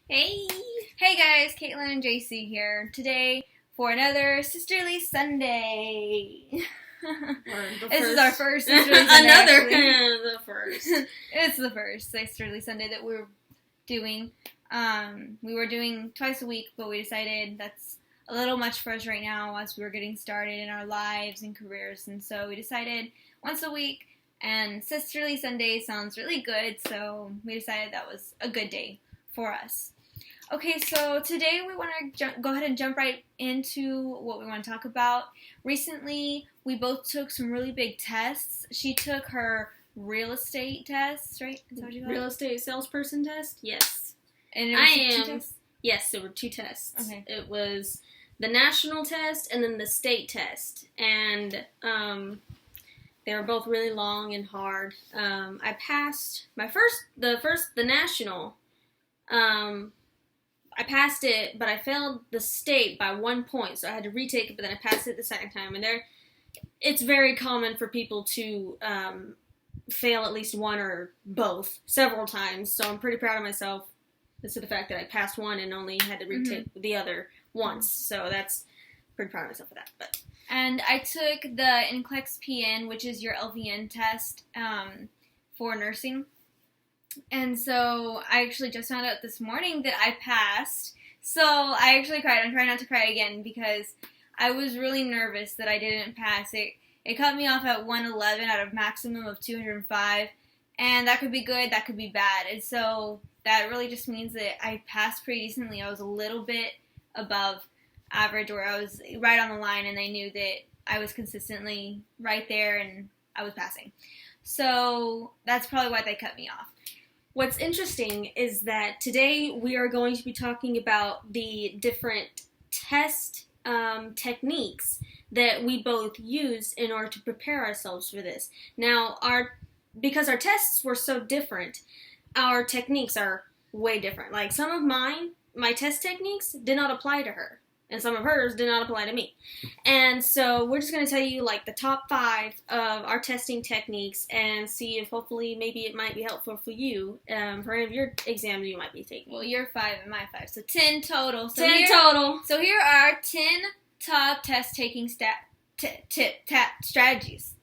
Hey! Hey guys, Kaitlyn and Jayci here today for another Sisterly Sunday. This is our first Sisterly Sunday. The first. It's the first Sisterly Sunday that we're doing. We were doing twice a week, but we decided that's a little much for us right now as we were getting started in our lives and careers, and so we decided once a week, and Sisterly Sunday sounds really good, so we decided that was a good day for us. Okay, so today we want to go ahead and jump right into what we want to talk about. Recently, we both took some really big tests. She took her real estate test, right? Is that what you call it? Real estate salesperson test? Yes. And it was two tests? Yes, there were two tests. Okay. It was the national test and then the state test. And they were both really long and hard. I passed the national. I passed it, but I failed the state by 1 point, so I had to retake it, but then I passed it the second time. And it's very common for people to fail at least one or both several times, so I'm pretty proud of myself as to the fact that I passed one and only had to retake the other once, so that's pretty proud of myself for that. And I took the NCLEX PN, which is your LVN test for nursing. And so I actually just found out this morning that I passed. So I actually cried. I'm trying not to cry again because I was really nervous that I didn't pass. It cut me off at 111 out of maximum of 205. And that could be good, that could be bad. And so that really just means that I passed pretty decently. I was a little bit above average, or I was right on the line, and they knew that I was consistently right there and I was passing. So that's probably why they cut me off. What's interesting is that today we are going to be talking about the different test techniques that we both use in order to prepare ourselves for this. Now, because our tests were so different, our techniques are way different. Like some of my test techniques did not apply to her, and some of hers did not apply to me. And so we're just going to tell you like the top 5 of our testing techniques and see if hopefully maybe it might be helpful for you for any of your exams you might be taking. Well, you're 5 and my 5, so 10 total. So 10 total. So here are 10 top test taking strategies.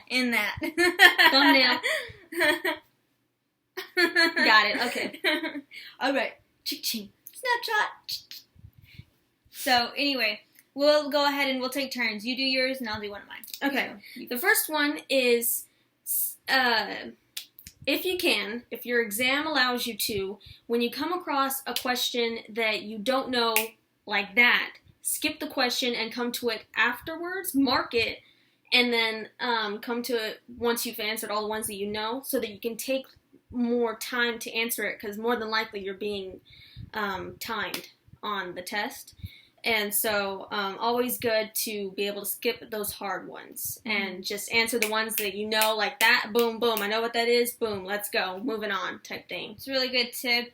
In that. Thumbnail. Got it. Okay. All right. Ching. Snapshot. So anyway, we'll go ahead and we'll take turns. You do yours and I'll do one of mine. Okay. So, the first one is, if your exam allows you to, when you come across a question that you don't know like that, skip the question and come to it afterwards, mark it, and then come to it once you've answered all the ones that you know, so that you can take more time to answer it, because more than likely you're being timed on the test. And so always good to be able to skip those hard ones and just answer the ones that you know, like that, boom, boom, I know what that is, boom, let's go, moving on type thing. It's a really good tip,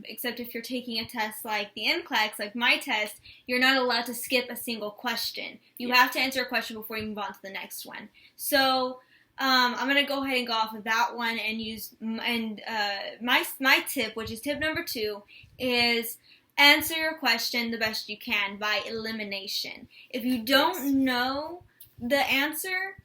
except if you're taking a test like the NCLEX, like my test, you're not allowed to skip a single question. You have to answer a question before you move on to the next one. So I'm going to go ahead and go off of that one and use, my tip, which is tip number 2, is answer your question the best you can by elimination. If you don't know the answer,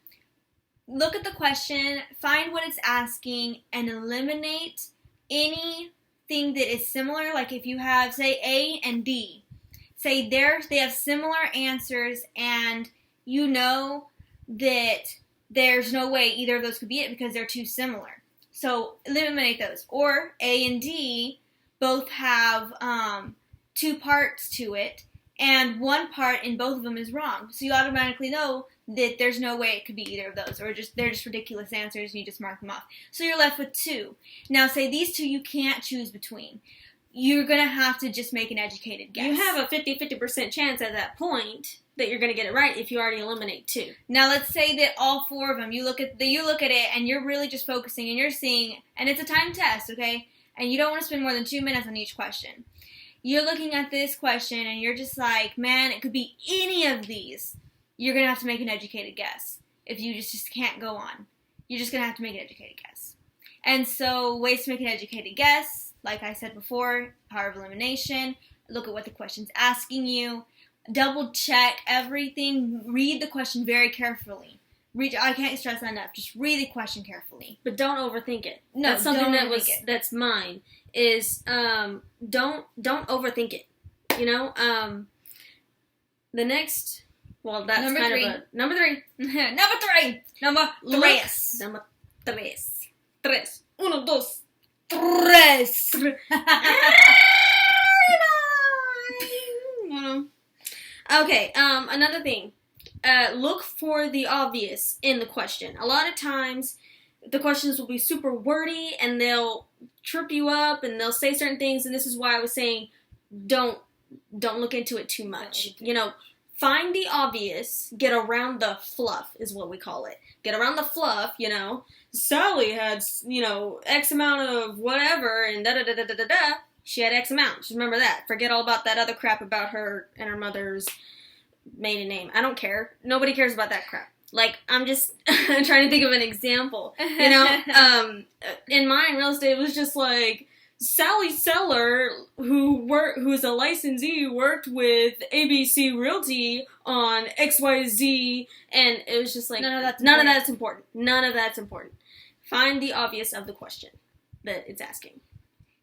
look at the question, find what it's asking, and eliminate anything that is similar. Like if you have, say, A and D, say they have similar answers, and you know that there's no way either of those could be it because they're too similar. So eliminate those. Or A and D both have 2 parts to it, and one part in both of them is wrong. So you automatically know that there's no way it could be either of those, or they're just ridiculous answers, and you just mark them off. So you're left with 2. Now, say these 2 you can't choose between. You're going to have to just make an educated guess. You have a 50% chance at that point that you're going to get it right if you already eliminate 2. Now let's say that all 4 of them, you look at it and you're really just focusing and you're seeing, and it's a time test, okay? And you don't want to spend more than 2 minutes on each question. You're looking at this question and you're just like, man, it could be any of these. You're going to have to make an educated guess. If you just can't go on, you're just going to have to make an educated guess. And so ways to make an educated guess, like I said before, power of elimination. Look at what the question's asking you. Double check everything. Read the question very carefully. I can't stress that enough. Just read the question carefully. But don't overthink it. No, that's something don't that's mine. Is don't overthink it. You know, the next. Well, that's number kind three. of a number three. Number tres. Number tres. Tres. Uno, dos. Tres. Okay. Another thing. Look for the obvious in the question. A lot of times, the questions will be super wordy, and they'll trip you up, and they'll say certain things. And this is why I was saying, don't look into it too much. You know, find the obvious. Get around the fluff is what we call it. Get around the fluff. You know, Sally had X amount of whatever, and da da da da da da da. She had X amount. Just remember that. Forget all about that other crap about her and her mother's maiden name. I don't care. Nobody cares about that crap. Like, I'm just trying to think of an example. You know, in mine, real estate was just like, Sally Seller, who's a licensee, worked with ABC Realty on XYZ, and it was just like, none of that's important. None of that's important. Find the obvious of the question that it's asking.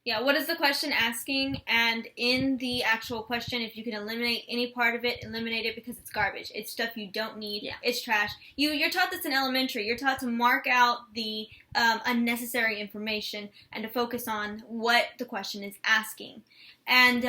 Yeah, what is the question asking? And in the actual question, if you can eliminate any part of it, eliminate it because it's garbage. It's stuff you don't need. Yeah. It's trash. You're taught this in elementary. You're taught to mark out the unnecessary information and to focus on what the question is asking. And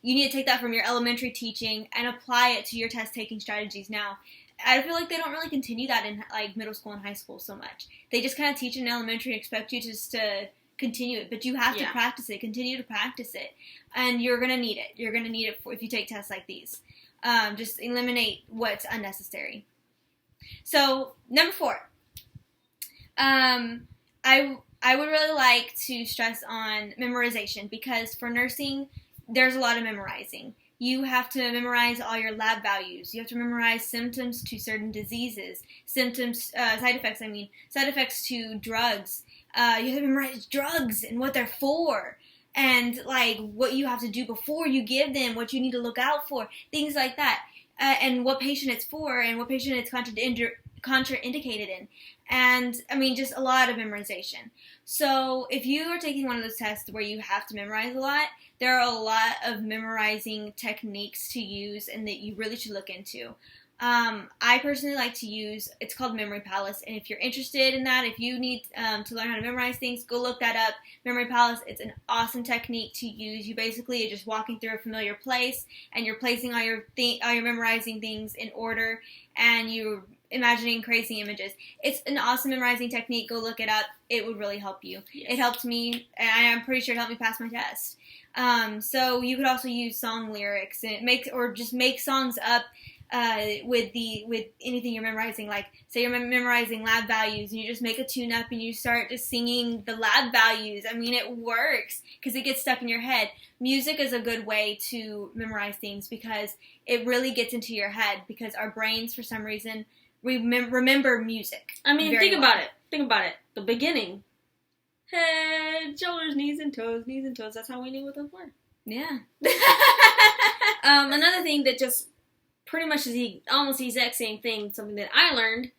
you need to take that from your elementary teaching and apply it to your test-taking strategies now. I feel like they don't really continue that in like middle school and high school so much. They just kind of teach it in elementary and expect you just to continue it, but you have to practice it. Continue to practice it, and you're gonna need it. You're gonna need it if you take tests like these. Just eliminate what's unnecessary. So number 4, I would really like to stress on memorization because for nursing, there's a lot of memorizing. You have to memorize all your lab values. You have to memorize symptoms to certain diseases, side effects to drugs. You have to memorize drugs and what they're for, and like what you have to do before you give them, what you need to look out for, things like that, and what patient it's for, and what patient it's contraindicated in, and I mean just a lot of memorization. So if you are taking one of those tests where you have to memorize a lot, there are a lot of memorizing techniques to use and that you really should look into. I personally like to use, it's called Memory Palace, and if you're interested in that, if you need to learn how to memorize things, go look that up. Memory Palace, it's an awesome technique to use. You basically are just walking through a familiar place, and you're placing all your memorizing things in order, and you're imagining crazy images. It's an awesome memorizing technique. Go look it up. It would really help you. Yes. It helped me, and I'm pretty sure it helped me pass my test. So you could also use song lyrics and just make songs up with anything you're memorizing. Like, say you're memorizing lab values, and you just make a tune up and you start just singing the lab values. I mean, it works because it gets stuck in your head. Music is a good way to memorize things because it really gets into your head because our brains, for some reason, remember music. I mean, think about it. The beginning. Head, shoulders, knees and toes. That's how we knew what those were. Yeah. Another thing that just pretty much is almost the exact same thing, something that I learned,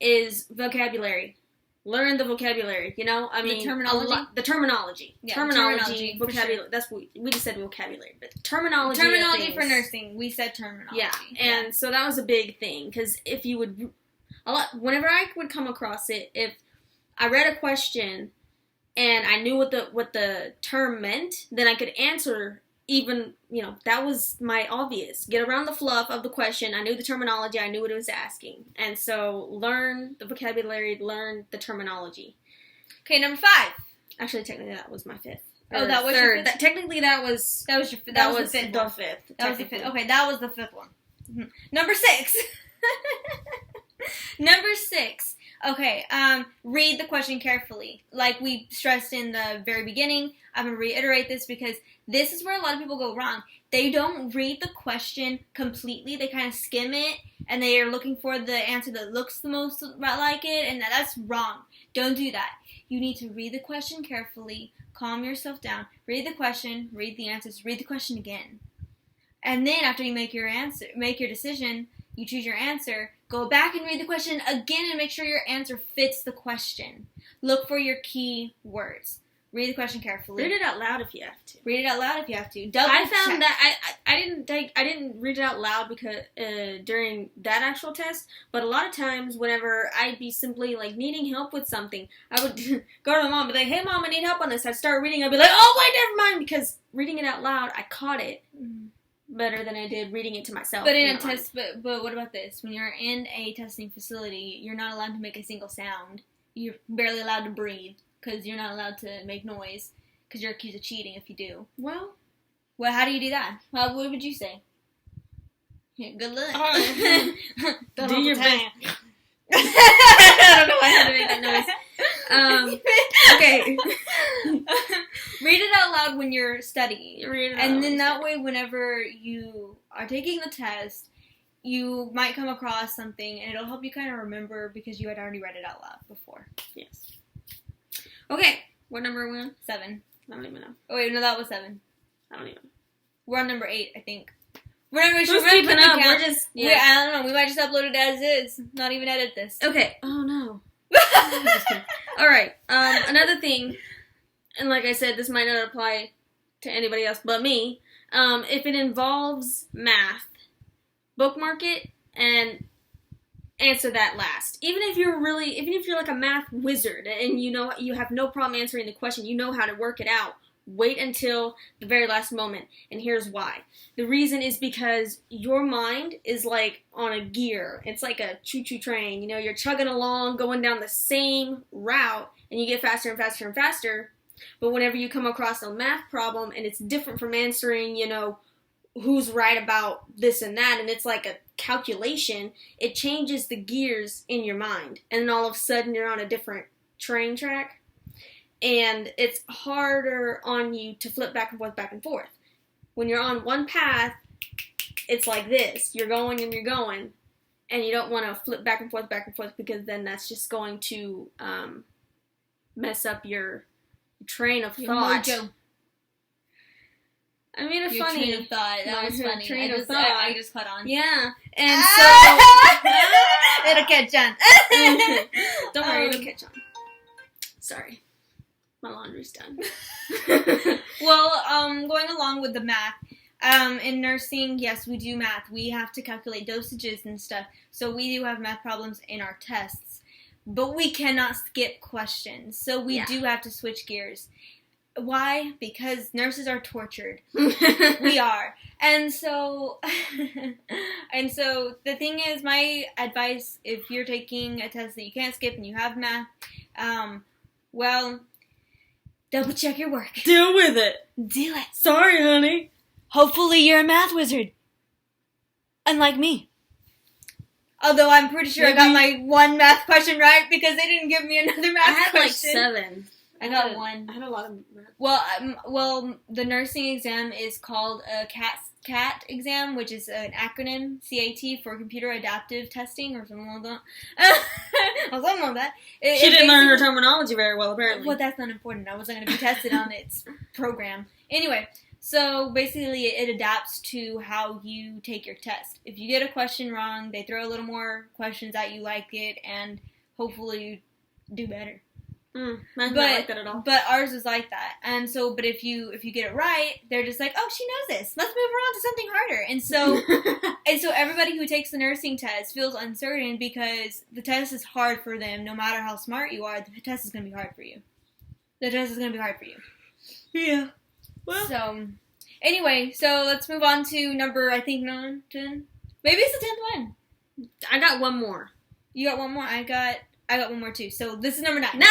is vocabulary. Learn the vocabulary, you know? I mean, the terminology. Yeah, terminology, vocabulary. Sure. That's what we just said vocabulary, but terminology. Terminology for nursing. We said terminology. Yeah, and so that was a big thing, because if you would, whenever I would come across it, if I read a question and I knew what the term meant, then I could answer. Even, that was my obvious. Get around the fluff of the question. I knew the terminology. I knew what it was asking. And so learn the vocabulary, learn the terminology. Okay, number 5. Actually, technically, that was my 5th. Oh, that was third. Your 5th? Technically, that was the 5th. That was the 5th. Okay, that was the 5th one. Mm-hmm. Number 6. Number 6. Okay, read the question carefully. Like we stressed in the very beginning, I'm going to reiterate this because this is where a lot of people go wrong. They don't read the question completely. They kind of skim it, and they are looking for the answer that looks the most like it, and that's wrong. Don't do that. you need to read the question carefully, calm yourself down, read the question, read the answers, read the question again. And then after you make your decision, you choose your answer, go back and read the question again and make sure your answer fits the question. Look for your key words. Read the question carefully. Read it out loud if you have to. Read it out loud if you have to. I found that I didn't read it out loud because during that actual test, but a lot of times whenever I'd be simply like needing help with something, I would go to my mom and be like, "Hey mom, I need help on this." I'd start reading, I'd be like, "Oh wait, never mind," because reading it out loud, I caught it better than I did reading it to myself. But in a test, but what about this? When you're in a testing facility, you're not allowed to make a single sound. You're barely allowed to breathe. Because you're not allowed to make noise. Because you're accused of cheating if you do. Well, how do you do that? What would you say? Yeah, good luck. Do your best. I don't know why I had to make that noise. Okay. Read it out loud when you're studying. Read it out and then that way, whenever you are taking the test, you might come across something, and it'll help you kind of remember because you had already read it out loud before. Yes. Okay, what number are we on? 7. I don't even know. Oh wait, no, that was 7. I don't even know. We're on number 8, I think. We're not really sure. Keeping up. We're just I don't know. We might just upload it as is. Not even edit this. Okay. Oh no. All right. Another thing, and like I said, this might not apply to anybody else but me. If it involves math, bookmark it and answer that last. Even if you're like a math wizard and you have no problem answering the question, you know how to work it out, wait until the very last moment. And here's why. The reason is because your mind is like on a gear. It's like a choo-choo train. You're chugging along, going down the same route, and you get faster and faster and faster. But whenever you come across a math problem and it's different from answering, who's right about this and that, and it's like a calculation, it changes the gears in your mind, and then all of a sudden you're on a different train track, and it's harder on you to flip back and forth. When you're on one path, it's like this. You're going and you're going, and you don't want to flip back and forth, because then that's just going to mess up your train of thought. Mojo. I made a funny train of thought. That was funny. I just caught on. Yeah, and so it'll catch on. Don't worry, it'll catch on. Sorry, my laundry's done. Well, going along with the math, in nursing, yes, we do math. We have to calculate dosages and stuff. So we do have math problems in our tests, but we cannot skip questions. So we do have to switch gears. Why? Because nurses are tortured. We are. And so the thing is, my advice, if you're taking a test that you can't skip and you have math, double check your work. Deal with it. Do it. Sorry, honey. Hopefully you're a math wizard. Unlike me. Although I'm pretty sure I got my one math question right because they didn't give me another math question. I had like 7. I got 1. I had a lot of math. Well, the nursing exam is called a CAT exam, which is an acronym, CAT, for Computer Adaptive Testing, or something like that. Or something like that. She didn't learn her terminology very well, apparently. Well, that's not important. I wasn't going to be tested on its program. Anyway, so basically it adapts to how you take your test. If you get a question wrong, they throw a little more questions at you like it, and hopefully you do better. I don't like that at all. But ours was like that, and so. But if you get it right, they're just like, oh, she knows this. Let's move her on to something harder. And so everybody who takes the nursing test feels uncertain because the test is hard for them. No matter how smart you are, the test is going to be hard for you. Yeah. Well. So anyway, so let's move on to number 9, 10. Maybe it's the 10th one. I got one more. You got one more. I got one more too. So this is number 9. 9!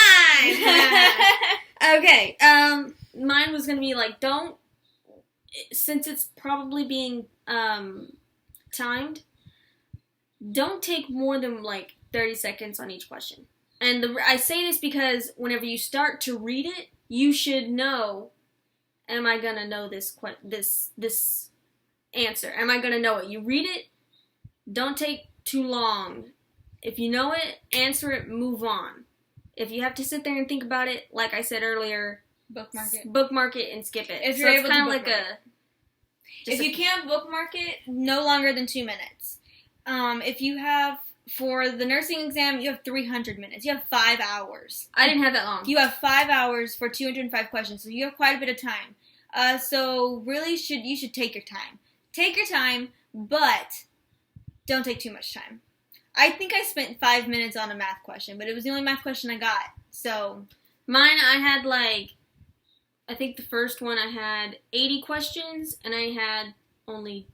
Okay. Mine was going to be like, since it's probably being timed, don't take more than like 30 seconds on each question. And I say this because whenever you start to read it, you should know, am I going to know this answer? Am I going to know it? You read it, don't take too long. If you know it, answer it, move on. If you have to sit there and think about it, like I said earlier, bookmark it and skip it. If you're able to bookmark it. If you can't bookmark it, no longer than 2 minutes. If you have, for the nursing exam, you have 300 minutes. You have 5 hours. I didn't have that long. You have 5 hours for 205 questions, so you have quite a bit of time. So really, you should take your time. Take your time, but don't take too much time. I think I spent 5 minutes on a math question, but it was the only math question I got. So mine, I had I think the first one I had 80 questions, and I had only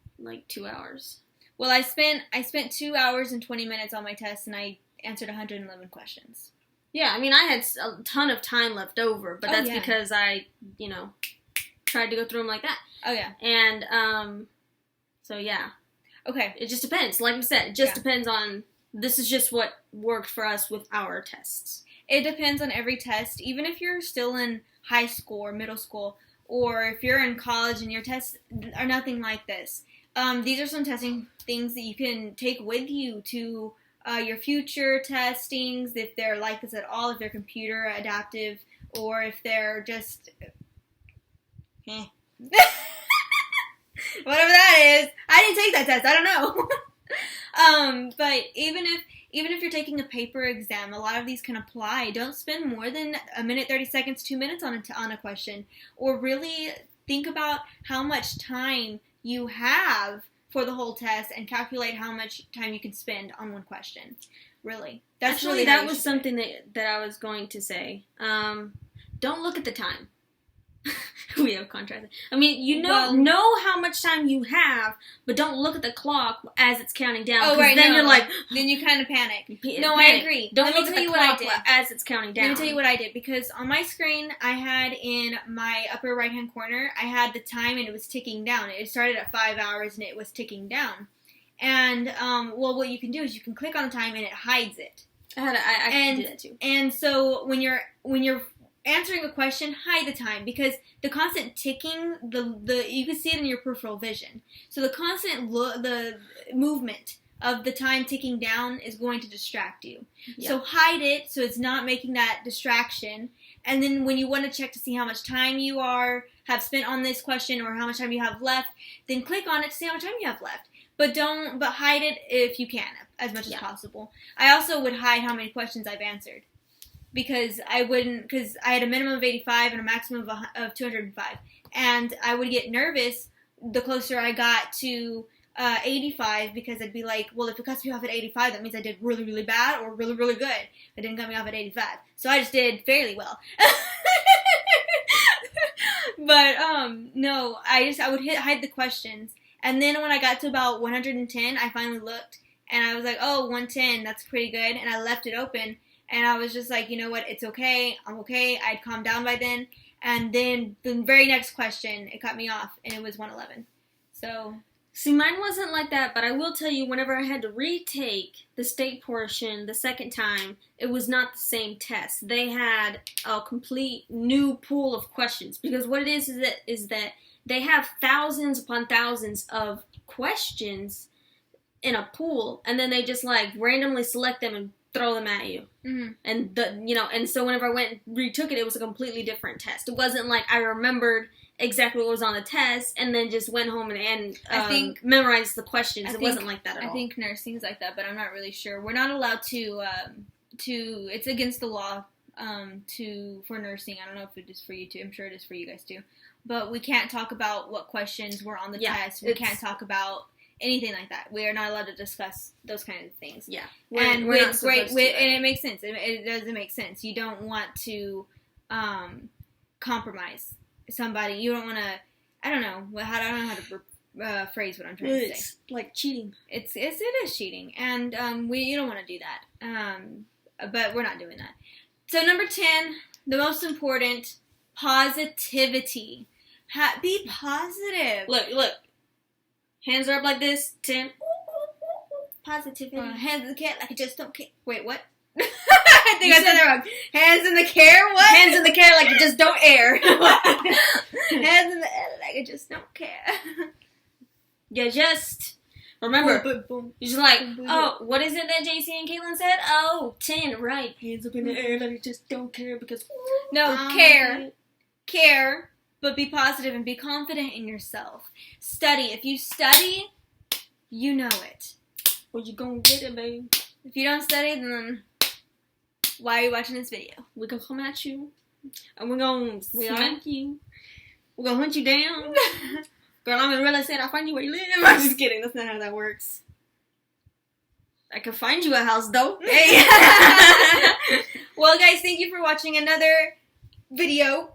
2 hours. Well, I spent 2 hours and 20 minutes on my test, and I answered 111 questions. Yeah, I mean, I had a ton of time left over, but that's because I, tried to go through them like that. Oh, yeah. And, so, yeah. Okay. It just depends. Like I said, it just depends on, this is just what worked for us with our tests. It depends on every test. Even if you're still in high school or middle school, or if you're in college and your tests are nothing like this. These are some testing things that you can take with you to your future testings, if they're like this at all, if they're computer adaptive, or if they're just... whatever that is. I didn't take that test. I don't know. But even if you're taking a paper exam, a lot of these can apply. Don't spend more than 1 minute, 30 seconds, 2 minutes on a question. Or really think about how much time you have for the whole test and calculate how much time you can spend on one question. Really. That was something that I was going to say. Don't look at the time. We have contrast. I mean, know how much time you have, but don't look at the clock as it's counting down. Oh, right. Then you're then you kind of panic. No, I agree. Don't look at the clock as it's counting down. Let me tell you what I did, because on my screen, I had in my upper right-hand corner, I had the time and it was ticking down. It started at 5 hours and it was ticking down. And, what you can do is you can click on the time and it hides it. I can do that too. And so when you're answering a question, hide the time, because the constant ticking, you can see it in your peripheral vision. So the constant the movement of the time ticking down is going to distract you. Yeah. So hide it so it's not making that distraction. And then when you want to check to see how much time you have spent on this question or how much time you have left, then click on it to see how much time you have left. But hide it if you can, as much as possible. I also would hide how many questions I've answered. Because I had a minimum of 85 and a maximum of 205. And I would get nervous the closer I got to 85, because I'd be like, well, if it cuts me off at 85, that means I did really, really bad or really, really good. It didn't cut me off at 85. So I just did fairly well. But, no, I would hide the questions. And then when I got to about 110, I finally looked. And I was like, oh, 110, that's pretty good. And I left it open. And I was just like, you know what, it's okay, I'm okay. I'd calmed down by then. And then the very next question, it cut me off, and it was 111. So... See, mine wasn't like that, but I will tell you, whenever I had to retake the state portion the second time, it was not the same test. They had a complete new pool of questions. Because what it is that they have thousands upon thousands of questions in a pool, and then they just, randomly select them and throw them at you. Mm-hmm. And so whenever I went and retook it, it was a completely different test. It wasn't like I remembered exactly what was on the test and then just went home and memorized the questions. It wasn't like that at all. I think nursing is like that, but I'm not really sure. We're not allowed to it's against the law for nursing. I don't know if it is for you too. I'm sure it is for you guys too. But we can't talk about what questions were on the test. We can't talk about anything like that. We are not allowed to discuss those kind of things. Yeah. And it makes sense. It doesn't make sense. You don't want to compromise somebody. You don't want to, I don't know how to phrase what I'm trying to say. It's like cheating. It is cheating. And you don't want to do that. But we're not doing that. So number 10, the most important, positivity. Be positive. Look. Hands are up like this. 10. Positivity. Hands in the care like I just don't care. Wait, what? I think I said that wrong. Hands in the care? What? Hands in the care like you just don't air. Hands in the air like I just don't care. You just Remember, Boom, boom, boom. you're just like, Boom, boom, oh, what is it that Jayci and Kaitlyn said? Oh, 10, right. Hands up in the air, like you just don't care because... No, care, but be positive and be confident in yourself. Study. If you study, you know it. Well, you gonna get it, baby. If you don't study, then why are you watching this video? We're gonna come at you, and we're gonna smack you. We're gonna hunt you down. Girl, I'm in real estate. I'll find you where you live. I'm just kidding. That's not how that works. I can find you a house, though. Hey. Well, guys, thank you for watching another video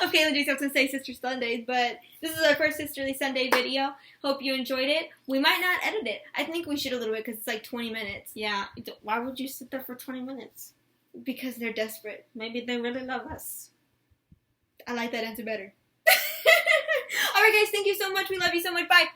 of Kaitlyn and Jayci. I was going to say Sister Sundays, but this is our first Sisterly Sunday video. Hope you enjoyed it. We might not edit it. I think we should a little bit because it's like 20 minutes. Yeah. Why would you sit there for 20 minutes? Because they're desperate. Maybe they really love us. I like that answer better. Alright, guys, thank you so much. We love you so much. Bye.